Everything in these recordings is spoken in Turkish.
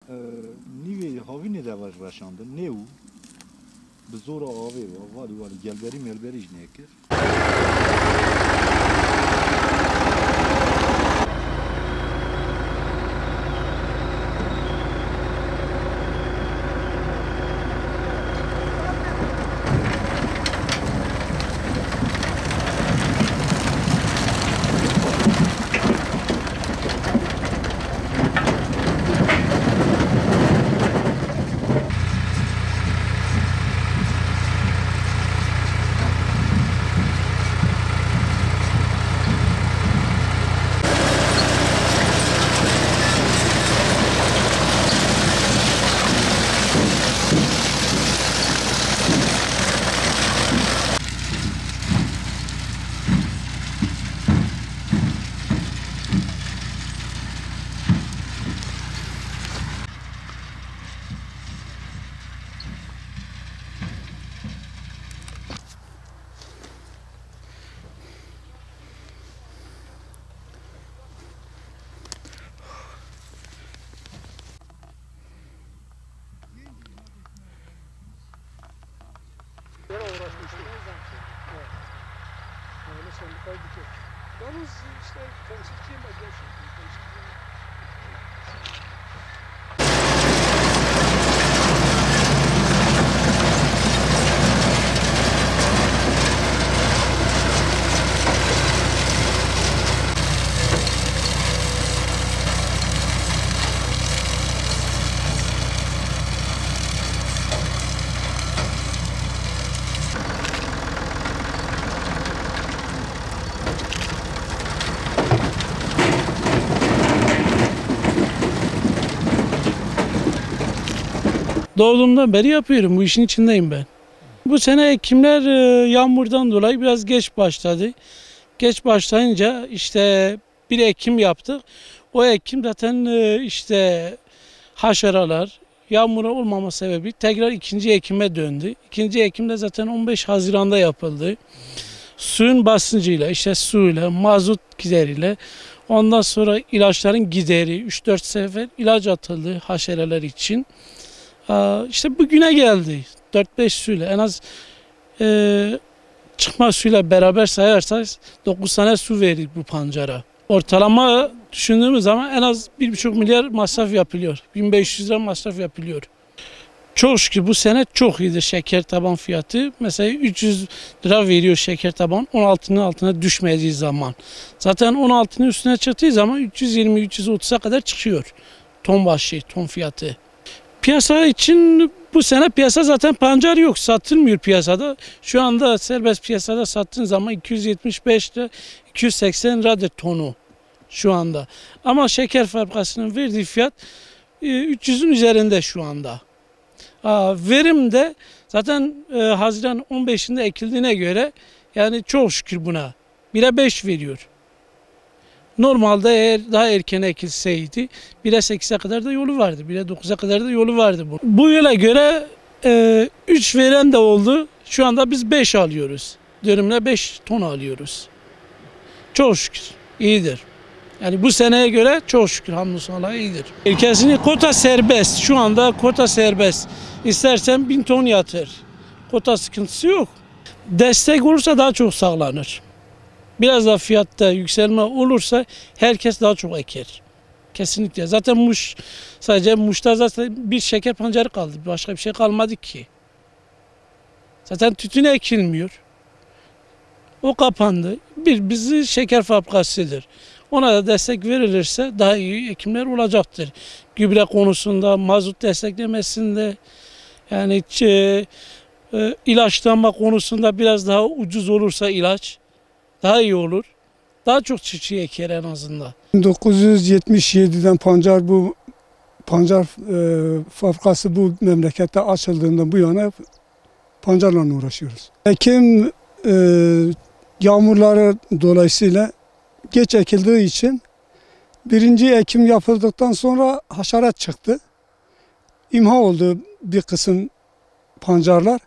نیوی هاوی نداور رشانده نیو به زور آوی و وادی گلبری ملبریش نیکر uğraşmıştım. Evet. Öyle sendikayı diker. Yalnız işte temsilciyim ben gerçekten. Temsilciyim. Doğduğumdan beri yapıyorum. Bu işin içindeyim ben. Bu sene ekimler yağmurdan dolayı biraz geç başladı. Geç başlayınca işte bir ekim yaptık. O ekim zaten işte haşeralar, yağmur olmama sebebi tekrar ikinci ekime döndü. İkinci ekim de zaten 15 Haziran'da yapıldı. Suyun basıncıyla, işte suyla, mazot gideriyle, ondan sonra ilaçların gideri, 3-4 sefer ilaç atıldı haşereler için. İşte bugüne geldi. 4-5 suyla en az çıkma suyla beraber sayarsak 9 tane su verdik bu pancara. Ortalama düşündüğümüz zaman en az 1,5 milyar masraf yapılıyor. 1500 lira masraf yapılıyor. Çok şükür bu sene çok iyidir şeker taban fiyatı. Mesela 300 lira veriyor şeker taban 16'nın altına düşmediği zaman. Zaten 16'nın üstüne çıktığı zaman 320-330'a kadar çıkıyor. Ton başı, ton fiyatı. Piyasa için bu sene piyasa zaten pancar yok. Satılmıyor piyasada. Şu anda serbest piyasada sattığın zaman 275 lira 280 liradır tonu şu anda. Ama şeker fabrikasının verdiği fiyat 300'ün üzerinde şu anda. Verim de zaten Haziran 15'inde ekildiğine göre yani çok şükür buna 1'e 5 veriyor. Normalde eğer daha erken ekilseydi 1'e 8'e kadar da yolu vardı. 1'e 9'a kadar da yolu vardı. Bu yıla göre 3 veren de oldu. Şu anda biz 5 alıyoruz. Dönümle 5 ton alıyoruz. Çok şükür iyidir. Yani bu seneye göre çok şükür hamdolsun Allah'a iyidir. Kesinlikle kota serbest. Şu anda kota serbest. İstersen 1000 ton yatır. Kota sıkıntısı yok. Destek olursa daha çok sağlanır. Biraz da fiyatta yükselme olursa herkes daha çok eker. Kesinlikle. Zaten sadece Muş'ta zaten bir şeker pancarı kaldı. Başka bir şey kalmadı ki. Zaten tütün ekilmiyor. O kapandı. Bizi şeker fabrikasıdır. Ona da destek verilirse daha iyi ekimler olacaktır. Gübre konusunda, mazot desteklemesinde, yani ilaçlanma konusunda biraz daha ucuz olursa ilaç daha iyi olur. Daha çok çiftçi eker en azından. 1977'den pancar fabrikası bu memlekette açıldığında bu yana pancarla uğraşıyoruz. Ekim yağmurları dolayısıyla geç ekildiği için birinci ekim yapıldıktan sonra haşerat çıktı. İmha oldu bir kısım pancarlar.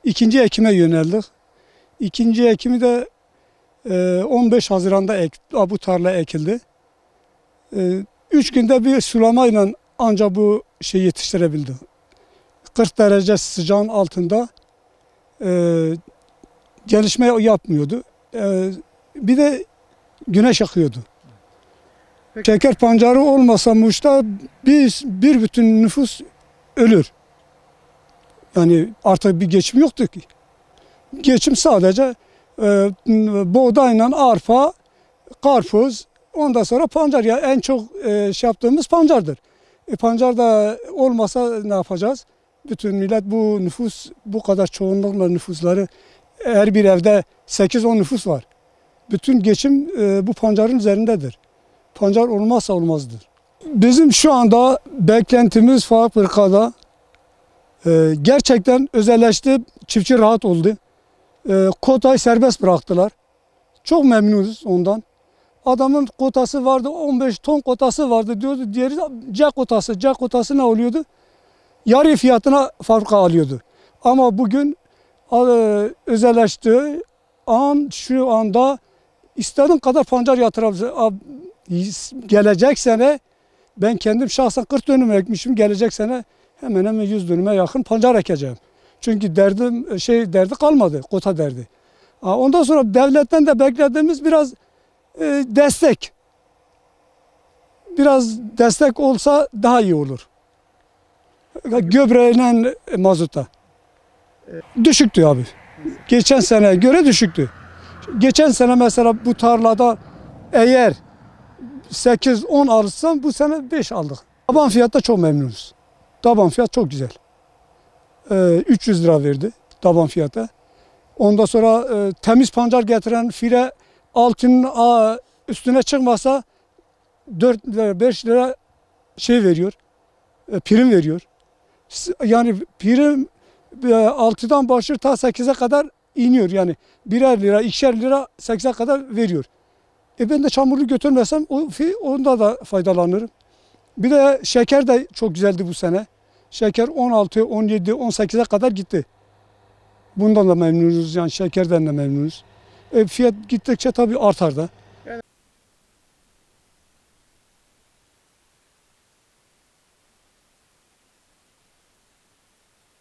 İkinci ekime yöneldik. İkinci ekimi de 15 Haziran'da bu tarla ekildi. 3 günde bir sulamayla ancak bu şeyi yetiştirebildi. 40 derece sıcağın altında gelişme yapmıyordu. Bir de güneş yakıyordu. Şeker pancarı olmasa Muş'ta bir bütün nüfus ölür. Yani artık bir geçim yoktu ki. Geçim sadece buğdayla arpa, karpuz, ondan sonra pancar. Ya en çok şey yaptığımız pancardır. Pancar da olmasa ne yapacağız? Bütün millet bu nüfus, bu kadar çoğunlukla nüfusları, her bir evde 8-10 nüfus var. Bütün geçim bu pancarın üzerindedir. Pancar olmazsa olmazdır. Bizim şu anda beklentimiz fabrikada gerçekten özelleşti, çiftçi rahat oldu. Kotayı serbest bıraktılar. Çok memnunuz ondan. Adamın kotası vardı, 15 ton kotası vardı diyordu. Diğeri C kotası. C kotası ne oluyordu? Yarı fiyatına fabrika alıyordu. Ama bugün özelleşti. Şu anda istediğin kadar pancar yatırabilirsin. Gelecek sene ben kendim şahsen 40 dönüm ekmişim. Gelecek sene hemen hemen 100 dönüme yakın pancar ekeceğim. Çünkü derdi kalmadı, kota derdi. Ondan sonra devletten de beklediğimiz biraz destek. Biraz destek olsa daha iyi olur. Gübreyle mazota. Düşüktü abi. Geçen seneye göre düşüktü. Geçen sene mesela bu tarlada eğer 8-10 alırsam bu sene 5 aldık. Taban fiyatta çok memnunuz. Taban fiyat çok güzel. 300 lira verdi taban fiyata. Ondan sonra temiz pancar getiren fire altının üstüne çıkmasa 4 lira 5 lira şey veriyor. Prim veriyor. Yani prim 6'dan başlıyor ta 8'e kadar iniyor. Yani 1'er lira 2'er lira 8'e kadar veriyor. Ben de çamurlu götürmesem onda da faydalanırım. Bir de şeker de çok güzeldi bu sene. Şeker 16, 17, 18'e kadar gitti. Bundan da memnunuz, yani şekerden de memnunuz. Fiyat gittikçe tabii artar da.